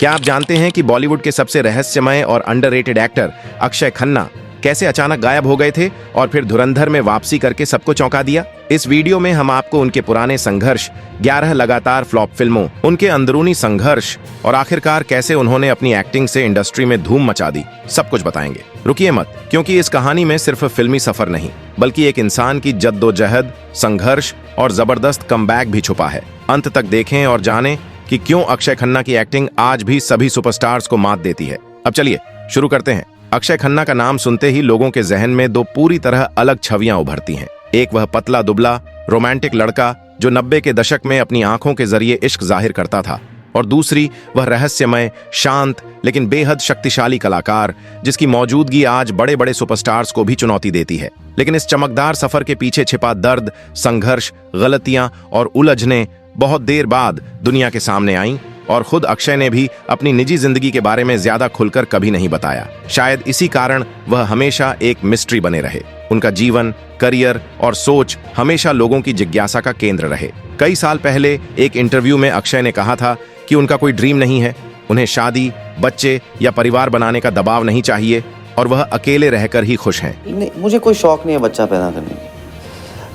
क्या आप जानते हैं कि बॉलीवुड के सबसे रहस्यमय और अंडररेटेड एक्टर अक्षय खन्ना कैसे अचानक गायब हो गए थे और फिर धुरंधर में वापसी करके सबको चौंका दिया? इस वीडियो में हम आपको उनके पुराने संघर्ष, 11 लगातार फ्लॉप फिल्मों, उनके अंदरूनी संघर्ष और आखिरकार कैसे उन्होंने अपनी एक्टिंग से इंडस्ट्री में धूम मचा दी, सब कुछ बताएंगे। रुकिए मत, क्योंकि इस कहानी में सिर्फ फिल्मी सफर नहीं बल्कि एक इंसान की जद्दोजहद, संघर्ष और जबरदस्त कमबैक भी छुपा है। अंत तक देखें और जानें कि क्यों अक्षय खन्ना की एक्टिंग आज भी सभी सुपरस्टार्स को मात देती है। अब चलिए शुरू करते हैं। अक्षय खन्ना का नाम सुनते ही लोगों के जहन में दो पूरी तरह अलग छवियां उभरती हैं। एक वह पतला दुबला रोमांटिक लड़का जो 90 के दशक में अपनी आंखों के जरिए इश्क जाहिर करता था, और दूसरी वह रहस्यमय, शांत लेकिन बेहद शक्तिशाली कलाकार जिसकी मौजूदगी आज बड़े बड़े सुपरस्टार्स को भी चुनौती देती है। लेकिन इस चमकदार सफर के पीछे छिपा दर्द, संघर्ष, गलतियां और उलझने बहुत देर बाद दुनिया के सामने आईं, और खुद अक्षय ने भी अपनी निजी जिंदगी के बारे में ज्यादा खुलकर कभी नहीं बताया। शायद इसी कारण वह हमेशा एक मिस्ट्री बने रहे। उनका जीवन, करियर और सोच हमेशा लोगों की जिज्ञासा का केंद्र रहे। कई साल पहले एक इंटरव्यू में अक्षय ने कहा था कि उनका कोई ड्रीम नहीं है, उन्हें शादी, बच्चे या परिवार बनाने का दबाव नहीं चाहिए और वह अकेले रहकर ही खुश हैं। मुझे कोई शौक नहीं है बच्चा पैदा करने का,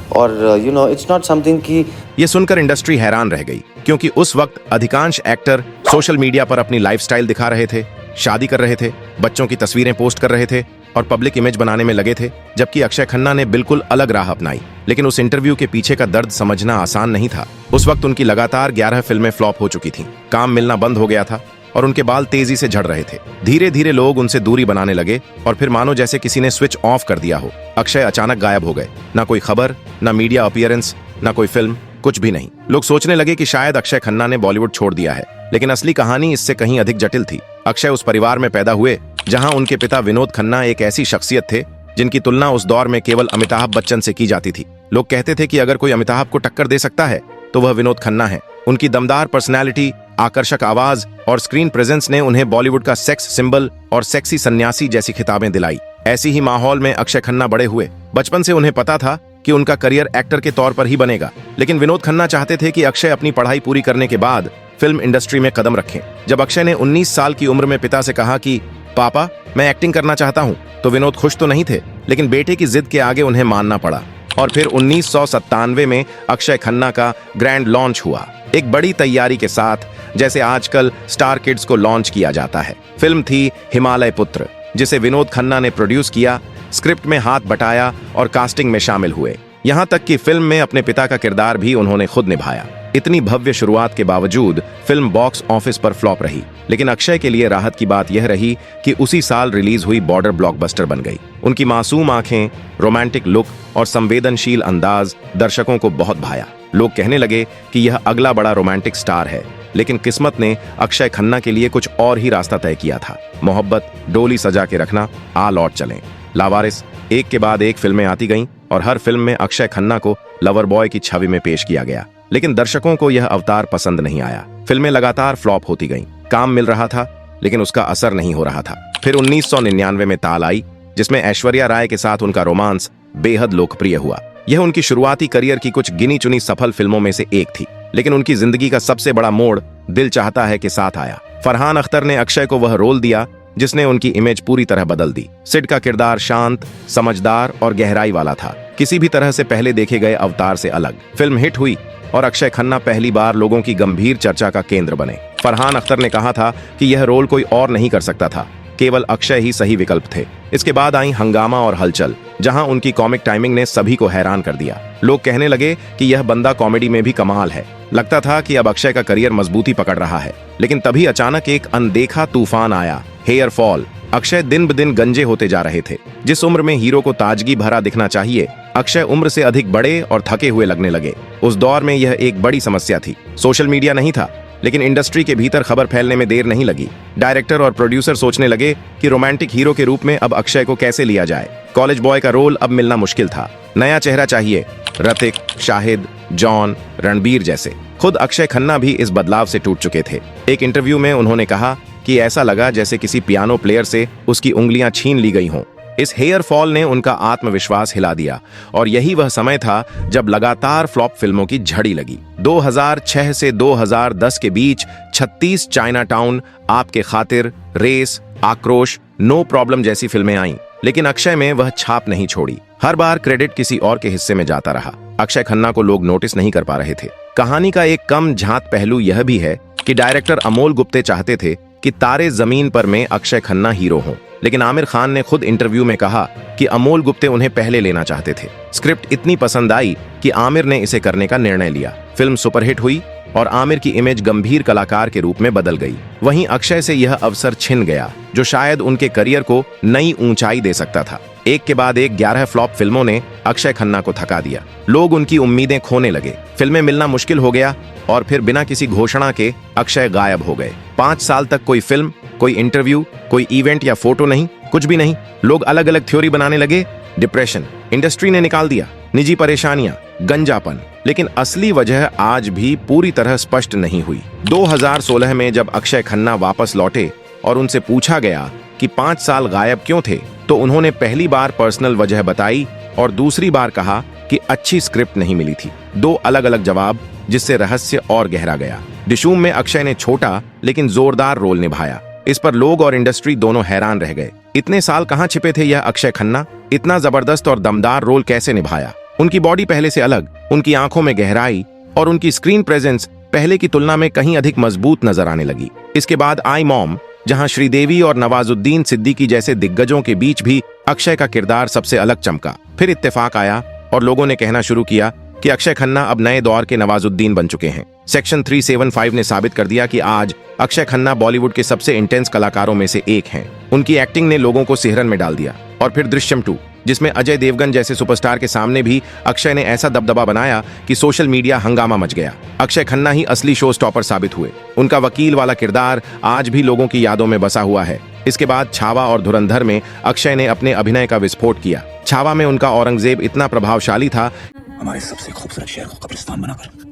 और इट्स नॉट समथिंग कि ये सुनकर इंडस्ट्री हैरान रह गई, क्योंकि उस वक्त अधिकांश एक्टर सोशल मीडिया पर अपनी लाइफस्टाइल दिखा रहे थे, शादी कर रहे थे, बच्चों की तस्वीरें पोस्ट कर रहे थे और पब्लिक इमेज बनाने में लगे थे, जबकि अक्षय खन्ना ने बिल्कुल अलग राह अपनाई। लेकिन उस इंटरव्यू के पीछे का दर्द समझना आसान नहीं था। उस वक्त उनकी लगातार 11 फिल्में फ्लॉप हो चुकी थीं, काम मिलना बंद हो गया था और उनके बाल तेजी से झड़ रहे थे। धीरे धीरे लोग उनसे दूरी बनाने लगे और फिर मानो जैसे किसी ने स्विच ऑफ कर दिया हो। अक्षय अचानक गायब हो गए। ना कोई खबर, ना मीडिया अपीयरेंस, ना कोई फिल्म, कुछ भी नहीं। लोग सोचने लगे कि शायद अक्षय खन्ना ने बॉलीवुड छोड़ दिया है, लेकिन असली कहानी इससे कहीं अधिक जटिल थी। अक्षय उस परिवार में पैदा हुए जहां उनके पिता विनोद खन्ना एक ऐसी शख्सियत थे जिनकी तुलना उस दौर में केवल अमिताभ बच्चन से की जाती थी। लोग कहते थे कि अगर कोई अमिताभ को टक्कर दे सकता है तो वह विनोद खन्ना है। उनकी दमदार पर्सनैलिटी, आकर्षक आवाज और स्क्रीन प्रेजेंस ने उन्हें बॉलीवुड का सेक्स सिंबल और सेक्सी सन्यासी जैसी खिताबें दिलाई। ऐसी ही माहौल में अक्षय खन्ना बड़े हुए। बचपन से उन्हें पता था कि उनका करियर एक्टर के तौर पर ही बनेगा, लेकिन विनोद खन्ना चाहते थे कि अक्षय अपनी पढ़ाई पूरी करने के बाद फिल्म इंडस्ट्री में कदम रखें। जब अक्षय ने 19 साल की उम्र में पिता से कहा कि पापा मैं एक्टिंग करना चाहता हूं, तो विनोद खुश तो नहीं थे, लेकिन बेटे की जिद के आगे उन्हें मानना पड़ा। और फिर 1997 में अक्षय खन्ना का ग्रैंड लॉन्च हुआ, एक बड़ी तैयारी के साथ, जैसे आजकल स्टार किड्स को लॉन्च किया जाता है। फिल्म थी हिमालय पुत्र, जिसे विनोद खन्ना ने प्रोड्यूस किया, स्क्रिप्ट में हाथ बटाया और कास्टिंग में शामिल हुए। यहां तक कि फिल्म में अपने पिता का किरदार भी उन्होंने खुद निभाया। इतनी भव्य शुरुआत के बावजूद फिल्म बॉक्स ऑफिस पर फ्लॉप रही, लेकिन अक्षय के लिए राहत की बात यह रही कि उसी साल रिलीज हुई बॉर्डर ब्लॉकबस्टर बन गई। उनकी मासूम आंखें, रोमांटिक लुक और संवेदनशील अंदाज दर्शकों को बहुत भाया। लोग कहने लगे कि यह अगला बड़ा रोमांटिक स्टार है। लेकिन किस्मत ने अक्षय खन्ना के लिए कुछ और ही रास्ता तय किया था। मोहब्बत, डोली सजा के रखना, आ लौट चलें, लावारिस, एक के बाद एक फिल्में आती गईं और हर फिल्म में अक्षय खन्ना को लवर बॉय की छवि में पेश किया गया। लेकिन दर्शकों को यह अवतार पसंद नहीं आया। फिल्में लगातार फ्लॉप होती गईं, काम मिल रहा था लेकिन उसका असर नहीं हो रहा था। फिर 1999 में ताल आई, जिसमें ऐश्वर्या राय के साथ उनका रोमांस बेहद लोकप्रिय हुआ। यह उनकी शुरुआती करियर की कुछ गिनी चुनी सफल फिल्मों में से एक थी, लेकिन उनकी जिंदगी का सबसे बड़ा मोड़ दिल चाहता है के साथ आया। फरहान अख्तर ने अक्षय को वह रोल दिया जिसने उनकी इमेज पूरी तरह बदल दी। सिड का किरदार शांत, समझदार और गहराई वाला था, किसी भी तरह से पहले देखे गए अवतार से अलग। फिल्म हिट हुई और अक्षय खन्ना पहली बार लोगों की गंभीर चर्चा का केंद्र बने। फरहान अख्तर ने कहा था कि यह रोल कोई और नहीं कर सकता था, केवल अक्षय ही सही विकल्प थे। इसके बाद आई हंगामा और हलचल, जहां उनकी कॉमिक टाइमिंग ने सभी को हैरान कर दिया। लोग कहने लगे कि यह बंदा कॉमेडी में भी कमाल है। लगता था कि अब अक्षय का करियर मजबूती पकड़ रहा है, लेकिन तभी अचानक एक अनदेखा तूफान आया, हेयर फॉल। अक्षय दिन ब दिन गंजे होते जा रहे थे। जिस उम्र में हीरो को ताजगी भरा दिखना चाहिए, अक्षय उम्र से अधिक बड़े और थके हुए लगने लगे। उस दौर में यह एक बड़ी समस्या थी। सोशल मीडिया नहीं था, लेकिन इंडस्ट्री के भीतर खबर फैलने में देर नहीं लगी। डायरेक्टर और प्रोड्यूसर सोचने लगे कि रोमांटिक हीरो के रूप में अब अक्षय को कैसे लिया जाए। कॉलेज बॉय का रोल अब मिलना मुश्किल था, नया चेहरा चाहिए, ऋतिक, शाहिद, जॉन, रणबीर जैसे। खुद अक्षय खन्ना भी इस बदलाव से टूट चुके थे। एक इंटरव्यू में उन्होंने कहा कि ऐसा लगा जैसे किसी पियानो प्लेयर से उसकी उंगलियां छीन ली गई हों। इस हेयर फॉल ने उनका आत्मविश्वास हिला दिया और यही वह समय था जब लगातार फ्लॉप फिल्मों की झड़ी लगी। 2006 से 2010 के बीच 36 चाइना टाउन, आपके खातिर, रेस, आक्रोश, नो प्रॉब्लम जैसी फिल्में आईं, लेकिन अक्षय में वह छाप नहीं छोड़ी। हर बार क्रेडिट किसी और के हिस्से में जाता रहा। अक्षय खन्ना को लोग नोटिस नहीं कर पा रहे थे। कहानी का एक कम झांत पहलू यह भी है कि डायरेक्टर अमोल गुप्ते चाहते थे कि तारे जमीन पर में अक्षय खन्ना हीरो हों, लेकिन आमिर खान ने खुद इंटरव्यू में कहा कि अमोल गुप्ते उन्हें पहले लेना चाहते थे। स्क्रिप्ट इतनी पसंद आई कि आमिर ने इसे करने का निर्णय लिया। फिल्म सुपरहिट हुई और आमिर की इमेज गंभीर कलाकार के रूप में बदल गई। वहीं अक्षय से यह अवसर छिन गया जो शायद उनके करियर को नई ऊंचाई दे सकता था। एक के बाद एक 11 फ्लॉप फिल्मों ने अक्षय खन्ना को थका दिया। लोग उनकी उम्मीदें खोने लगे, फिल्में मिलना मुश्किल हो गया और फिर बिना किसी घोषणा के अक्षय गायब हो गए। 5 साल तक कोई फिल्म, कोई इंटरव्यू, कोई इवेंट या फोटो नहीं, कुछ भी नहीं। लोग अलग अलग थ्योरी बनाने लगे। डिप्रेशन इंडस्ट्री ने निकाल दिया, निजी परेशानियां, गंजापन, लेकिन असली वजह आज भी पूरी तरह स्पष्ट नहीं हुई। 2016 में जब अक्षय खन्ना वापस लौटे और उनसे पूछा गया कि 5 साल गायब क्यों थे, तो उन्होंने पहली बार पर्सनल वजह बताई और दूसरी बार कहा कि अच्छी स्क्रिप्ट नहीं मिली थी। 2 अलग अलग जवाब, जिससे रहस्य और गहरा गया। डिशूम में अक्षय ने छोटा लेकिन जोरदार रोल निभाया। इस पर लोग और इंडस्ट्री दोनों हैरान रह गए। इतने साल कहां छिपे थे यह अक्षय खन्ना? इतना जबरदस्त और दमदार रोल कैसे निभाया? उनकी बॉडी पहले से अलग, उनकी आंखों में गहराई और उनकी स्क्रीन प्रेजेंस पहले की तुलना में कहीं अधिक मजबूत नजर आने लगी। इसके बाद आई मॉम, जहां श्रीदेवी और नवाजुद्दीन सिद्दीकी जैसे दिग्गजों के बीच भी अक्षय का किरदार सबसे अलग चमका। फिर इत्तेफाक आया और लोगों ने कहना शुरू किया कि अक्षय खन्ना अब नए दौर के नवाजुद्दीन बन चुके हैं। सेक्शन 375 ने साबित कर दिया कि आज अक्षय खन्ना बॉलीवुड के सबसे इंटेंस कलाकारों में से एक हैं। उनकी एक्टिंग ने लोगों को सिहरन में डाल दिया। और फिर दृश्यम 2, जिसमें अजय देवगन जैसे सुपरस्टार के सामने भी अक्षय ने ऐसा दबदबा बनाया कि सोशल मीडिया हंगामा मच गया। अक्षय खन्ना ही असली शो स्टॉपर साबित हुए। उनका वकील वाला किरदार आज भी लोगों की यादों में बसा हुआ है। इसके बाद छावा और धुरंधर में अक्षय ने अपने अभिनय का विस्फोट किया। छावा में उनका औरंगजेब इतना प्रभावशाली था हमारे सबसे खूबसूरत शहर को कब्रिस्तान बनाकर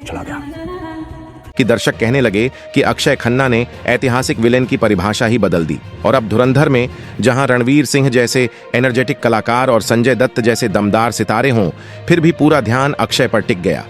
चला गया कि दर्शक कहने लगे कि अक्षय खन्ना ने ऐतिहासिक विलेन की परिभाषा ही बदल दी। और अब धुरंधर में जहां रणवीर सिंह जैसे एनर्जेटिक कलाकार और संजय दत्त जैसे दमदार सितारे हों, फिर भी पूरा ध्यान अक्षय पर टिक गया।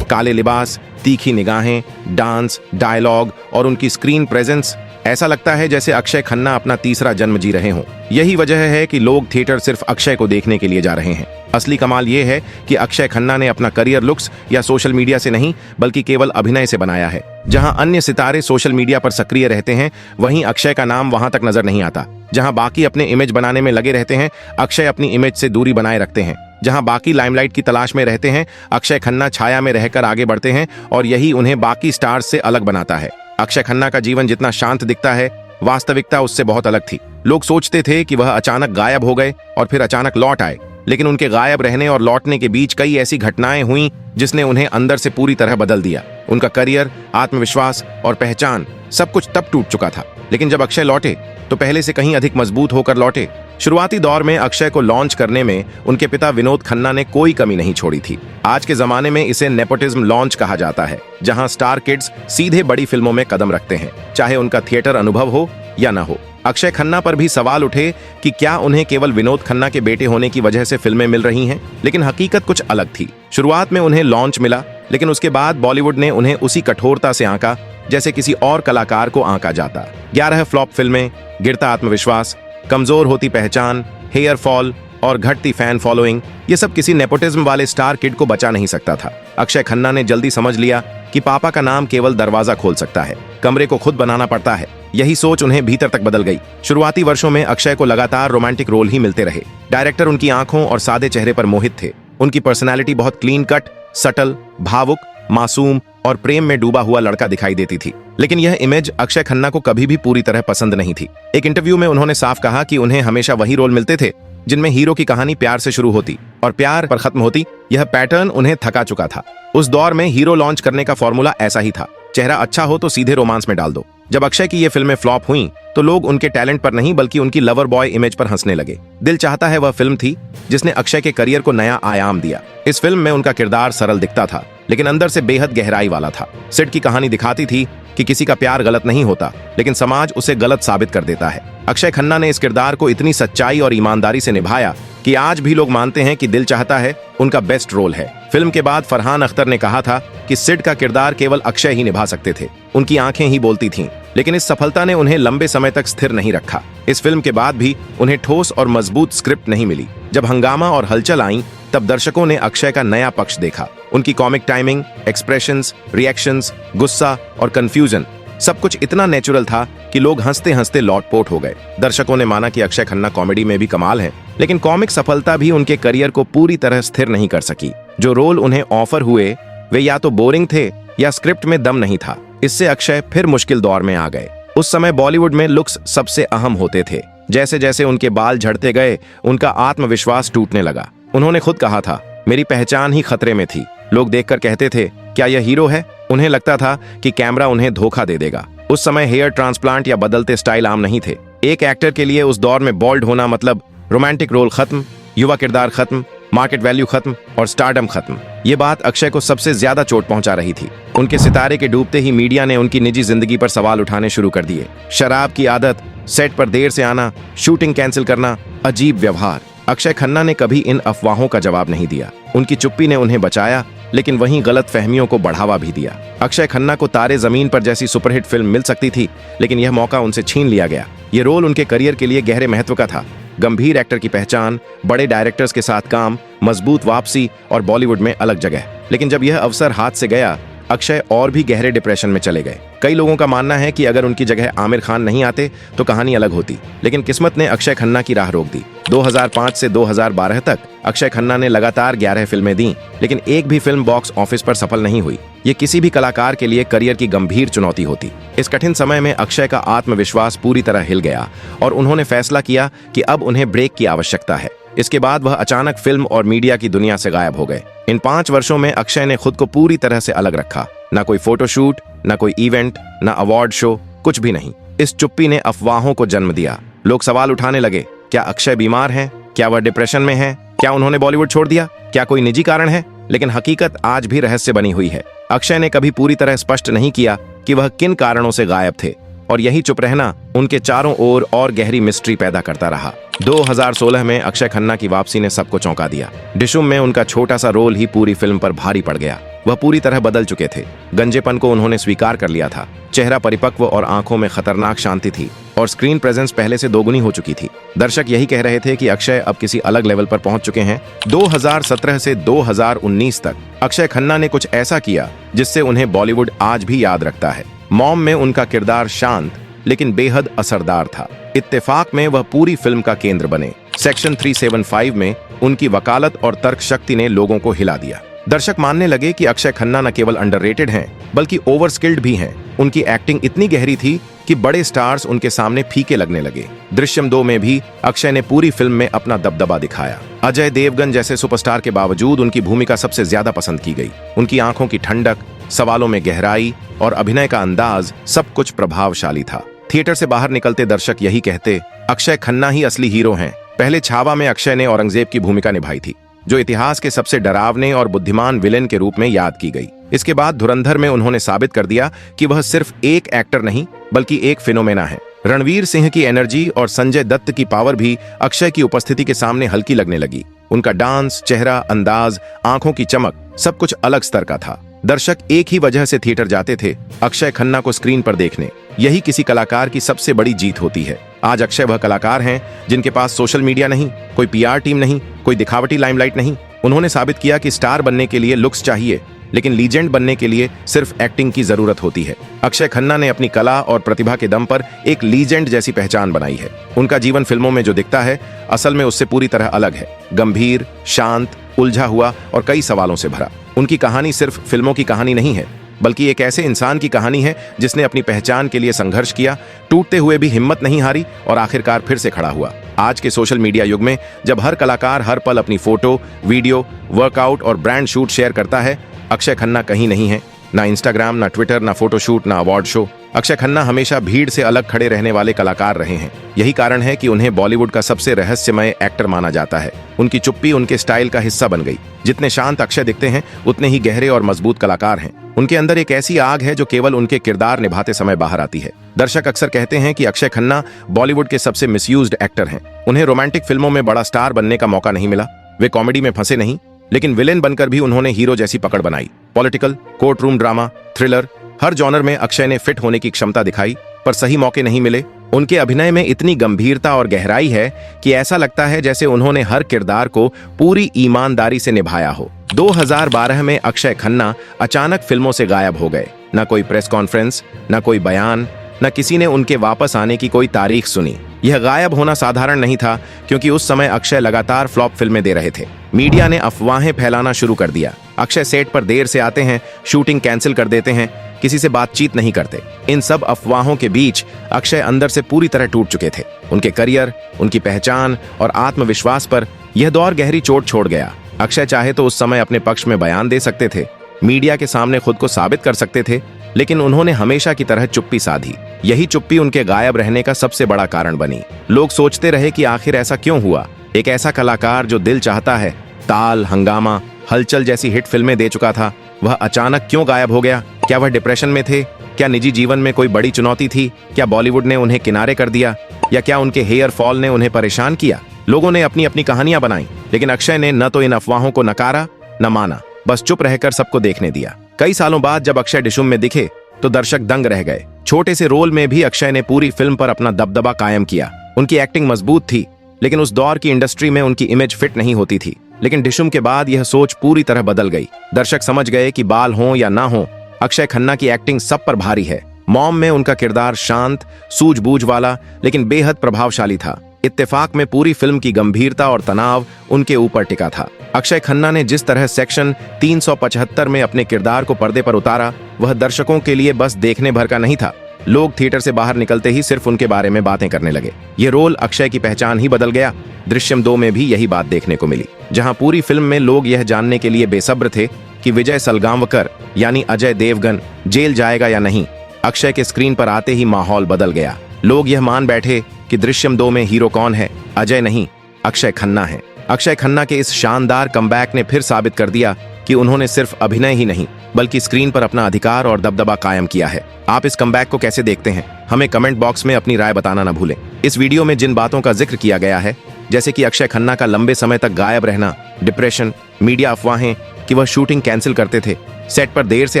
काले लिबास, तीखी निगाहें, डांस, डायलॉग और उनकी स्क्रीन प्रेजेंस, ऐसा लगता है जैसे अक्षय खन्ना अपना तीसरा जन्म जी रहे हों। यही वजह है कि लोग थिएटर सिर्फ अक्षय को देखने के लिए जा रहे हैं। असली कमाल यह है कि अक्षय खन्ना ने अपना करियर लुक्स या सोशल मीडिया से नहीं, बल्कि केवल अभिनय से बनाया है। जहां अन्य सितारे सोशल मीडिया पर सक्रिय रहते हैं, वहीं अक्षय का नाम वहां तक नजर नहीं आता। जहां बाकी अपने इमेज बनाने में लगे रहते हैं, अक्षय अपनी इमेज से दूरी बनाए रखते हैं। जहां बाकी लाइमलाइट की तलाश में रहते हैं, अक्षय खन्ना छाया में रहकर आगे बढ़ते हैं और यही उन्हें बाकी स्टार्स से अलग बनाता है। अक्षय खन्ना का जीवन जितना शांत दिखता है, वास्तविकता उससे बहुत अलग थी। लोग सोचते थे कि वह अचानक गायब हो गए और फिर अचानक लौट आए, लेकिन उनके गायब रहने और लौटने के बीच कई ऐसी घटनाएं हुईं जिसने उन्हें अंदर से पूरी तरह बदल दिया। उनका करियर, आत्मविश्वास और पहचान सब कुछ तब टूट चुका था, लेकिन जब अक्षय लौटे तो पहले से कहीं अधिक मजबूत होकर लौटे। शुरुआती दौर में अक्षय को लॉन्च करने में उनके पिता विनोद खन्ना ने कोई कमी नहीं छोड़ी थी। आज के जमाने में इसे नेपोटिज्म लॉन्च कहा जाता है, जहां स्टार किड्स सीधे बड़ी फिल्मों में कदम रखते हैं, चाहे उनका थिएटर अनुभव हो या न हो। अक्षय खन्ना पर भी सवाल उठे कि क्या उन्हें केवल विनोद खन्ना के बेटे होने की वजह से फिल्में मिल रही हैं, लेकिन हकीकत कुछ अलग थी। शुरुआत में उन्हें लॉन्च मिला, लेकिन उसके बाद बॉलीवुड ने उन्हें उसी कठोरता से आंका जैसे किसी और कलाकार को आंका जाता। 11 फ्लॉप फिल्में, गिरता आत्मविश्वास, कमजोर होती पहचान, हेयर फॉल और घटती फैन फॉलोइंग, ये सब किसी नेपोटिज्म वाले स्टार किड को बचा नहीं सकता था। अक्षय खन्ना ने जल्दी समझ लिया कि पापा का नाम केवल दरवाजा खोल सकता है, कमरे को खुद बनाना पड़ता है। यही सोच उन्हें भीतर तक बदल गई। शुरुआती वर्षों में अक्षय को लगातार रोमांटिक रोल ही मिलते रहे। डायरेक्टर उनकी आंखों और सादे चेहरे पर मोहित थे। उनकी पर्सनैलिटी बहुत क्लीन कट, सटल, भावुक, मासूम और प्रेम में डूबा हुआ लड़का दिखाई देती थी। लेकिन यह इमेज अक्षय खन्ना को कभी भी पूरी तरह पसंद नहीं थी। एक इंटरव्यू में उन्होंने साफ कहा कि उन्हें हमेशा वही रोल मिलते थे जिनमें हीरो की कहानी प्यार से शुरू होती और प्यार पर खत्म होती। यह पैटर्न उन्हें थका चुका था। उस दौर में हीरो लॉन्च करने का फॉर्मूला ऐसा ही था। चेहरा अच्छा हो तो सीधे रोमांस में डाल दो। जब अक्षय की ये फिल्में फ्लॉप हुईं, तो लोग उनके टैलेंट पर नहीं बल्कि उनकी लवर बॉय इमेज पर हंसने लगे। दिल चाहता है वह फिल्म थी जिसने अक्षय के करियर को नया आयाम दिया। इस फिल्म में उनका किरदार सरल दिखता था, लेकिन अंदर से बेहद गहराई वाला था। सिड की कहानी दिखाती थी कि किसी का प्यार गलत नहीं होता, लेकिन समाज उसे गलत साबित कर देता है। अक्षय खन्ना ने इस किरदार को इतनी सच्चाई और ईमानदारी से निभाया कि आज भी लोग मानते हैं कि दिल चाहता है उनका बेस्ट रोल है। फिल्म के बाद फरहान अख्तर ने कहा था कि सिड का किरदार केवल अक्षय ही निभा सकते थे, उनकी आंखें ही बोलती थीं। लेकिन इस सफलता ने उन्हें लंबे समय तक स्थिर नहीं रखा। इस फिल्म के बाद भी उन्हें ठोस और मजबूत स्क्रिप्ट नहीं मिली। जब हंगामा और हलचल आई, तब दर्शकों ने अक्षय का नया पक्ष देखा। उनकी कॉमिक टाइमिंग, एक्सप्रेशंस, रिएक्शंस, गुस्सा और कंफ्यूजन, सब कुछ इतना नेचुरल था कि लोग हंसते हंसते लौटपोट हो गए। दर्शकों ने माना कि अक्षय खन्ना कॉमेडी में भी कमाल है, लेकिन कॉमिक सफलता भी उनके करियर को पूरी तरह स्थिर नहीं कर सकी। जो रोल उन्हें ऑफर हुए वे या तो बोरिंग थे या स्क्रिप्ट में दम नहीं था। इससे अक्षय फिर मुश्किल दौर में आ गए। उस समय बॉलीवुड में लुक्स सबसे अहम होते थे। जैसे जैसे उनके बाल झड़ते गए, उनका आत्मविश्वास टूटने लगा। उन्होंने खुद कहा था, मेरी पहचान ही खतरे में थी। लोग देखकर कहते थे, क्या यह हीरो है? उन्हें लगता था कि कैमरा उन्हें धोखा दे देगा। उस समय हेयर ट्रांसप्लांट या बदलते स्टाइल आम नहीं थे। एक एक्टर के लिए उस दौर में बॉल्ड होना मतलब रोमांटिक रोल खत्म, युवा किरदार खत्म, मार्केट वैल्यू खत्म और स्टारडम खत्म। ये बात अक्षय को सबसे ज्यादा चोट पहुंचा रही थी। उनके सितारे के डूबते ही मीडिया ने उनकी निजी जिंदगी पर सवाल उठाने शुरू कर दिए। शराब की आदत, सेट पर देर से आना, शूटिंग कैंसिल करना, अजीब व्यवहार। अक्षय खन्ना ने कभी इन अफवाहों का जवाब नहीं दिया। उनकी चुप्पी ने उन्हें बचाया, लेकिन वहीं गलत फहमियों को बढ़ावा भी दिया। अक्षय खन्ना को तारे जमीन पर जैसी सुपरहिट फिल्म मिल सकती थी, लेकिन यह मौका उनसे छीन लिया गया। ये रोल उनके करियर के लिए गहरे महत्व का था। गंभीर एक्टर की पहचान, बड़े डायरेक्टर्स के साथ काम, मजबूत वापसी और बॉलीवुड में अलग जगह। लेकिन जब यह अवसर हाथ से गया, अक्षय और भी गहरे डिप्रेशन में चले गए। कई लोगों का मानना है कि अगर उनकी जगह आमिर खान नहीं आते तो कहानी अलग होती, लेकिन किस्मत ने अक्षय खन्ना की राह रोक दी। 2005 से 2012 तक अक्षय खन्ना ने लगातार 11 फिल्में दी, लेकिन एक भी फिल्म बॉक्स ऑफिस पर सफल नहीं हुई। ये किसी भी कलाकार के लिए करियर की गंभीर चुनौती होती। इस कठिन समय में अक्षय का आत्मविश्वास पूरी तरह हिल गया और उन्होंने फैसला किया कि अब उन्हें ब्रेक की आवश्यकता है। इसके बाद वह अचानक फिल्म और मीडिया की दुनिया से गायब हो गए। इन 5 वर्षों में अक्षय ने खुद को पूरी तरह से अलग रखा। न कोई फोटोशूट, न कोई इवेंट, न अवार्ड शो, कुछ भी नहीं। इस चुप्पी ने अफवाहों को जन्म दिया। लोग सवाल उठाने लगे, क्या अक्षय बीमार हैं? क्या वह डिप्रेशन में है? क्या उन्होंने बॉलीवुड छोड़ दिया? क्या कोई निजी कारण है? लेकिन हकीकत आज भी रहस्य बनी हुई है। अक्षय ने कभी पूरी तरह स्पष्ट नहीं किया कि वह किन कारणों से गायब थे, और यही चुप रहना उनके चारों ओर और गहरी मिस्ट्री पैदा करता रहा। 2016 में अक्षय खन्ना की वापसी ने सबको चौंका दिया। डिशुम में उनका छोटा सा रोल ही पूरी फिल्म पर भारी पड़ गया। वह पूरी तरह बदल चुके थे। गंजेपन को उन्होंने स्वीकार कर लिया था। चेहरा परिपक्व और आंखों में खतरनाक शांति थी, और स्क्रीन प्रेजेंस पहले से दोगुनी हो चुकी थी। दर्शक यही कह रहे थे कि अक्षय अब किसी अलग लेवल पर पहुंच चुके हैं। 2017 से 2019 तक अक्षय खन्ना ने कुछ ऐसा किया जिससे उन्हें बॉलीवुड आज भी याद रखता है। मॉम में उनका किरदार शांत लेकिन बेहद असरदार था। इत्तेफाक में वह पूरी फिल्म का केंद्र बने। सेक्शन 375 में उनकी वकालत और तर्क शक्ति ने लोगों को हिला दिया। दर्शक मानने लगे कि अक्षय खन्ना न केवल अंडररेटेड हैं, बल्कि ओवर स्किल्ड भी हैं। उनकी एक्टिंग इतनी गहरी थी कि बड़े स्टार्स उनके सामने फीके लगने लगे। दृश्यम 2 में भी अक्षय ने पूरी फिल्म में अपना दबदबा दिखाया। अजय देवगन जैसे सुपरस्टार के बावजूद उनकी भूमिका सबसे ज्यादा पसंद की गई। उनकी आंखों की ठंडक, सवालों में गहराई और अभिनय का अंदाज, सब कुछ प्रभावशाली था। थिएटर से बाहर निकलते दर्शक यही कहते, अक्षय खन्ना ही असली हीरो हैं। पहले छावा में अक्षय ने औरंगजेब की भूमिका निभाई थी, जो इतिहास के सबसे डरावने और बुद्धिमान विलेन के रूप में याद की गई। इसके बाद धुरंधर में उन्होंने साबित कर दिया कि वह सिर्फ एक एक्टर नहीं बल्कि एक फिनोमेना है। रणवीर सिंह की एनर्जी और संजय दत्त की पावर भी अक्षय की उपस्थिति के सामने हल्की लगने लगी। उनका डांस, चेहरा, अंदाज, आंखों की चमक, सब कुछ अलग स्तर का था। दर्शक एक ही वजह से थिएटर जाते थे, अक्षय खन्ना को स्क्रीन पर देखने। यही किसी कलाकार की सबसे बड़ी जीत होती है। आज अक्षय वह कलाकार हैं जिनके पास सोशल मीडिया नहीं, कोई पीआर टीम नहीं, कोई दिखावटी लाइमलाइट नहीं। उन्होंने साबित किया कि स्टार बनने के लिए लुक्स चाहिए, लेकिन लीजेंड बनने के लिए सिर्फ एक्टिंग की जरूरत होती है। अक्षय खन्ना ने अपनी कला और प्रतिभा के दम पर एक लीजेंड जैसी पहचान बनाई है। उनका जीवन फिल्मों में जो दिखता है, असल में उससे पूरी तरह अलग है। गंभीर, शांत, उलझा हुआ और कई सवालों से भरा। उनकी कहानी सिर्फ फिल्मों की कहानी नहीं है, बल्कि एक ऐसे इंसान की कहानी है जिसने अपनी पहचान के लिए संघर्ष किया, टूटते हुए भी हिम्मत नहीं हारी और आखिरकार फिर से खड़ा हुआ। आज के सोशल मीडिया युग में जब हर कलाकार हर पल अपनी फोटो, वीडियो, वर्कआउट और ब्रांड शूट शेयर करता है, अक्षय खन्ना कहीं नहीं है। ना इंस्टाग्राम, ना ट्विटर, ना फोटोशूट, ना अवार्ड शो। अक्षय खन्ना हमेशा भीड़ से अलग खड़े रहने वाले कलाकार रहे हैं। यही कारण है कि उन्हें बॉलीवुड का सबसे रहस्यमय एक्टर माना जाता है। उनकी चुप्पी उनके स्टाइल का हिस्सा बन गई। जितने शांत अक्षय दिखते हैं, उतने ही गहरे और मजबूत कलाकार हैं। उनके अंदर एक ऐसी आग है जो केवल उनके किरदार निभाते समय बाहर आती है। दर्शक अक्सर कहते हैं कि अक्षय खन्ना बॉलीवुड के सबसे मिसयूज्ड एक्टर हैं। उन्हें रोमांटिक फिल्मों में बड़ा स्टार बनने का मौका नहीं मिला। वे कॉमेडी में फंसे नहीं, लेकिन विलेन बनकर भी उन्होंने हीरो जैसी पकड़ बनाई। Political, court room drama, thriller, हर जॉनर में अक्षय ने फिट होने की क्षमता दिखाई, पर सही मौके नहीं मिले। उनके अभिनय में इतनी गंभीरता और गहराई है कि ऐसा लगता है जैसे उन्होंने हर किरदार को पूरी ईमानदारी से निभाया हो। 2012 में अक्षय खन्ना अचानक फिल्मों से गायब हो गए। न कोई प्रेस कॉन्फ्रेंस, न कोई बयान, न किसी ने उनके वापस आने की कोई तारीख सुनी। यह गायब होना साधारण नहीं था, क्योंकि उस समय अक्षय लगातार फ्लॉप फिल्में दे रहे थे। मीडिया ने अफवाहें फैलाना शुरू कर दिया। अक्षय सेट पर देर से आते हैं, शूटिंग कैंसिल कर देते हैं, किसी से बातचीत नहीं करते। इन सब अफवाहों के बीच अक्षय अंदर से पूरी तरह टूट चुके थे। उनके करियर, उनकी पहचान और आत्मविश्वास पर यह दौर गहरी चोट छोड़ गया। अक्षय चाहे तो उस समय अपने पक्ष में बयान दे सकते थे, मीडिया के सामने खुद को साबित कर सकते थे, लेकिन उन्होंने हमेशा की तरह चुप्पी साधी। यही चुप्पी उनके गायब रहने का सबसे बड़ा कारण बनी। लोग सोचते रहे कि आखिर ऐसा क्यों हुआ। एक ऐसा कलाकार जो दिल चाहता है, ताल, हंगामा, हलचल जैसी हिट फिल्में दे चुका था, वह अचानक क्यों गायब हो गया? क्या वह डिप्रेशन में थे? क्या निजी जीवन में कोई बड़ी चुनौती थी? क्या बॉलीवुड ने उन्हें किनारे कर दिया? या क्या उनके हेयर फॉल ने उन्हें परेशान किया? लोगों ने अपनी अपनी कहानियां बनाई, लेकिन अक्षय ने न तो इन अफवाहों को नकारा न माना, बस चुप रहकर सबको देखने दिया। कई सालों बाद जब अक्षय डिशुम में दिखे तो दर्शक दंग रह गए। छोटे से रोल में भी अक्षय ने पूरी फिल्म पर अपना दबदबा कायम किया। उनकी एक्टिंग मजबूत थी, लेकिन उस दौर की इंडस्ट्री में उनकी इमेज फिट नहीं होती थी। लेकिन डिशुम के बाद यह सोच पूरी तरह बदल गई। दर्शक समझ गए कि बाल हों या ना हो, अक्षय खन्ना की एक्टिंग सब पर भारी है। मॉम में उनका किरदार शांत, सूझबूझ वाला, लेकिन बेहद प्रभावशाली था। इत्तेफाक में पूरी फिल्म की गंभीरता और तनाव उनके ऊपर टिका था। अक्षय खन्ना ने जिस तरह सेक्शन 375 में अपने किरदार को पर्दे पर उतारा, वह दर्शकों के लिए बस देखने भर का नहीं था। लोग थिएटर से बाहर निकलते ही सिर्फ उनके बारे में बातें करने लगे। ये रोल अक्षय की पहचान ही बदल गया। दृश्यम 2 में भी यही बात देखने को मिली, जहां पूरी फिल्म में लोग यह जानने के लिए बेसब्र थे कि विजय सलगांवकर यानी अजय देवगन जेल जाएगा या नहीं। अक्षय के स्क्रीन पर आते ही माहौल बदल गया। लोग यह मान बैठे कि दृश्यम 2 में हीरो कौन है? अजय नहीं, अक्षय खन्ना है। अक्षय खन्ना के इस शानदार कमबैक ने फिर साबित कर दिया कि उन्होंने सिर्फ अभिनय ही नहीं, बल्कि स्क्रीन पर अपना अधिकार और दबदबा कायम किया है। आप इस कमबैक को कैसे देखते हैं? हमें कमेंट बॉक्स में अपनी राय बताना न भूलें। इस वीडियो में जिन बातों का जिक्र किया गया है, जैसे कि अक्षय खन्ना का लंबे समय तक गायब रहना, डिप्रेशन, मीडिया अफवाहें कि वह शूटिंग कैंसिल करते थे, सेट पर देर से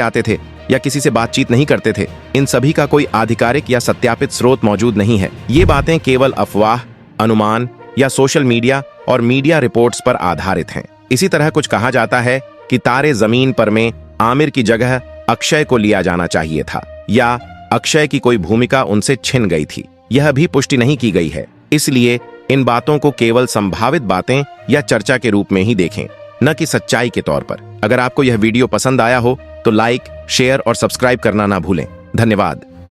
आते थे या किसी से बातचीत नहीं करते थे, इन सभी का कोई आधिकारिक या सत्यापित स्रोत मौजूद नहीं है। ये बातें केवल अफवाह, अनुमान या सोशल मीडिया और मीडिया रिपोर्ट्स पर आधारित हैं। इसी तरह कुछ कहा जाता है कि तारे जमीन पर में आमिर की जगह अक्षय को लिया जाना चाहिए था, या अक्षय की कोई भूमिका उनसे छिन गई थी। यह भी पुष्टि नहीं की गई है, इसलिए इन बातों को केवल संभावित बातें या चर्चा के रूप में ही देखें, न कि सच्चाई के तौर पर। अगर आपको यह वीडियो पसंद आया हो तो लाइक, शेयर और सब्सक्राइब करना ना भूलें। धन्यवाद।